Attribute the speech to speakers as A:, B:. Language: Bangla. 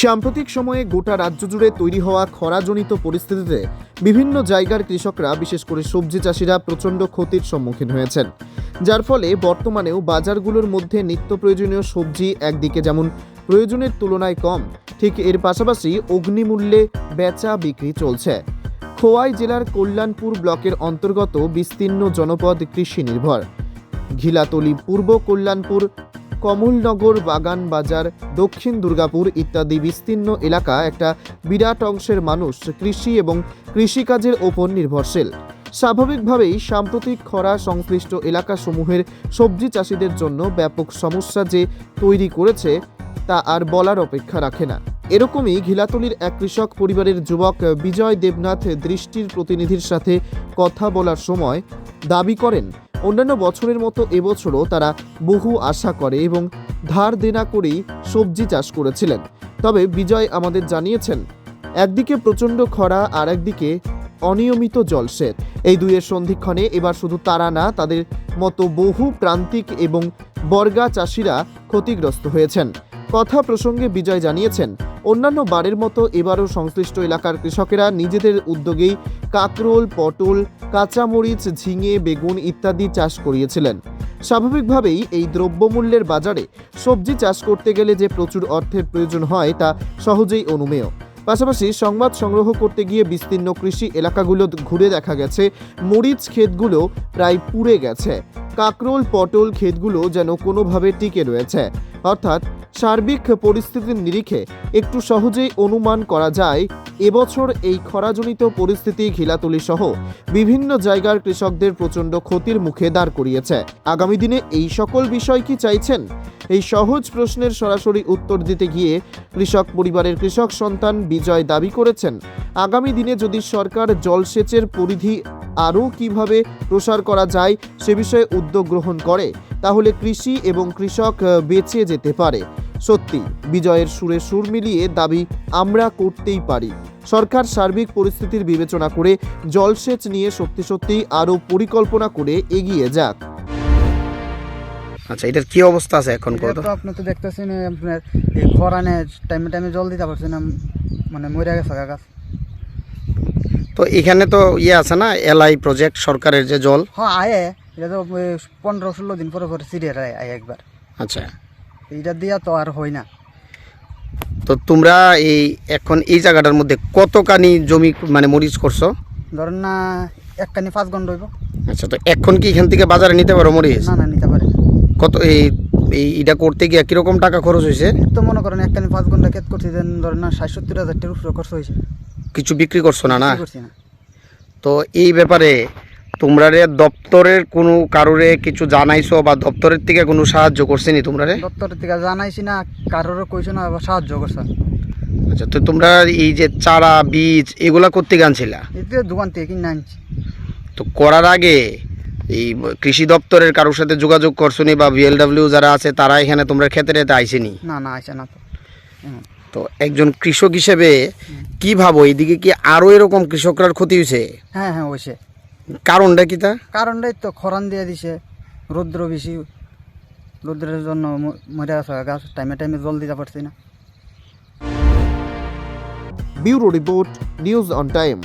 A: সাম্প্রতিক সময়ে গোটা রাজ্য জুড়ে তৈরি হওয়া খরাজনিত পরিস্থিতিতে বিভিন্ন জায়গার কৃষকরা বিশেষ করে সবজি চাষিরা প্রচণ্ড ক্ষতির সম্মুখীন হয়েছেন, যার ফলে বর্তমানেও বাজারগুলোর মধ্যে নিত্য প্রয়োজনীয় সবজি একদিকে যেমন প্রয়োজনের তুলনায় কম, ঠিক এর পাশাপাশি অগ্নিমূল্যে বেচা বিক্রি চলছে। খোয়াই জেলার কল্যাণপুর ব্লকের অন্তর্গত বিস্তীর্ণ জনপদ কৃষি নির্ভর। ঘিলাতলি, পূর্ব কল্যাণপুর, কমলনগর, বাগান বাজার, দক্ষিণ দুর্গাপুর ইত্যাদি বিস্তীর্ণ এলাকা একটা বিরাট অংশের মানুষ কৃষি এবং কৃষিকাজের ওপর নির্ভরশীল। স্বাভাবিকভাবেই সাম্প্রতিক খরা সংশ্লিষ্ট এলাকাসমূহের সবজি চাষিদের জন্য ব্যাপক সমস্যা যে তৈরি করেছে তা আর বলার অপেক্ষা রাখে না। এরকমই ঘিলাতলির এক কৃষক পরিবারের যুবক বিজয় দেবনাথ দৃষ্টির প্রতিনিধির সাথে কথা বলার সময় দাবি করেন, অন্যান্য বছরের মতো এবছরও তারা বহু আশা করে এবং ধার দেনা করেই সবজি চাষ করেছিলেন। তবে বিজয় আমাদের জানিয়েছেন, একদিকে প্রচণ্ড খরা আর একদিকে অনিয়মিত জলসেচ, এই দুইয়ের সন্ধিক্ষণে এবার শুধু তারা না, তাদের মতো বহু প্রান্তিক এবং বর্গা চাষিরা ক্ষতিগ্রস্ত হয়েছেন। কথা প্রসঙ্গে বিজয় জানিয়েছেন, অন্যান্য বারের মতো এবারও সংশ্লিষ্ট এলাকার কৃষকেরা নিজেদের উদ্যোগেই কাকরোল, পটল, কাঁচামরিচ, ঝিঙে, বেগুন ইত্যাদি চাষ করিয়েছিলেন। স্বাভাবিকভাবেই এই দ্রব্যমূল্যের বাজারে সবজি চাষ করতে গেলে যে প্রচুর অর্থের প্রয়োজন হয় তা সহজেই অনুমেয়। পাশাপাশি সংবাদ সংগ্রহ করতে গিয়ে বিস্তীর্ণ কৃষি এলাকাগুলো ঘুরে দেখা গেছে মরিচ ক্ষেতগুলো প্রায় পুড়ে গেছে, কাকরোল, পটল ক্ষেতগুলো যেন কোনোভাবে টিকে রয়েছে। অর্থাৎ সার্বিক পরিস্থিতির নিরিখে একটু সহজেই অনুমান করা যায় এবছর এই খরাজনিত পরিস্থিতি ঘিলাতলি সহ বিভিন্ন জায়গার কৃষকদের প্রচণ্ড ক্ষতির মুখে দাঁড় করিয়েছে। আগামী দিনে এই সকল বিষয় কি চাইছেন? এই সহজ প্রশ্নের সরাসরি উত্তর দিতে গিয়ে কৃষক পরিবারের কৃষক সন্তান বিজয় দাবি করেছেন, আগামী দিনে যদি সরকার জলসেচের পরিধি আরও কিভাবে প্রসার করা যায় সে বিষয়ে উদ্যোগ গ্রহণ করে তাহলে কৃষি এবং কৃষক বেঁচে যেতে পারে। সত্যি বিজয়ের সুরে সুর মিলিয়ে দাবি আমরা করতেই পারি, সরকার সার্বিক পরিস্থিতির বিবেচনা করে জলসেচ নিয়ে সত্যি আরও পরিকল্পনা করে এগিয়ে যাক।
B: আচ্ছা, এটার কি অবস্থা আছে এখন?
C: আপনি তো দেখতেছেন আপনার এই খরানে টাইমে টাইমে জল দিতে পারছেন না, মানে মরে গেছে গাছ।
B: তো এখানে তো আছে না, এলআই প্রজেক্ট সরকারের যে জল।
C: হ্যাঁ আয়ে, এটা তো 15-16 দিন পরে পরে সিরিয়ার আয় একবার।
B: আচ্ছা,
C: এইটা দিয়া তো আর হয় না।
B: তো তোমরা এখন এই জায়গাটার মধ্যে কতখানি জমি মানে মরিচ করছো?
C: ধরেন না একখানি 5 ঘন্টা হইব।
B: আচ্ছা, তো এখন কি এখান থেকে বাজারে নিতে পারো মরিচ?
C: না নিতে পারে।
B: কত এইটা করতে গিয়ে কিরকম টাকা খরচ হয়েছে?
C: তো মনে করেন একখানি 5 ঘন্টা ক্ষেত করছি, ধরেন না 60-70 হাজার টাকার উপরে খরচ হয়েছে।
B: কিছু বিক্রি করছো না?
C: করছি না।
B: তো এই ব্যাপারে তোমরা দপ্তরের কোনো কারোরে কিছু জানাইছো বা দপ্তরের থেকে কোনো সাহায্য করছেনি তোমরা?
C: দপ্তরের থেকে জানাইছি না, কারোর কইছো না, আবার সাহায্য করছে।
B: আচ্ছা, তো তোমরা এই যে চারা বীজ এগুলা করতে আনছিলা?
C: এটা দোকান থেকে কিনে আনছি।
B: তো করার আগে এই কৃষি দপ্তরের কারোর সাথে যোগাযোগ করছনি বা বিএলডব্লিউ যারা আছে তারা এখানে তোমরা ক্ষেত্রে আইসেনি?
C: না আইসে না।
B: তো একজন কৃষক হিসেবে কি ভাবো, এইদিকে কি আরো এরকম কৃষকরার ক্ষতি হয়েছে?
C: হ্যাঁ হয়েছে।
B: কারণটা কি?
C: কারণটাই তো খরান দিয়ে দিছে, রৌদ্র বেশি, রৌদ্রের জন্য মরে গেছে গাছ, টাইমে টাইমে জল দিতে পারছি না।
A: Bureau report, news on time.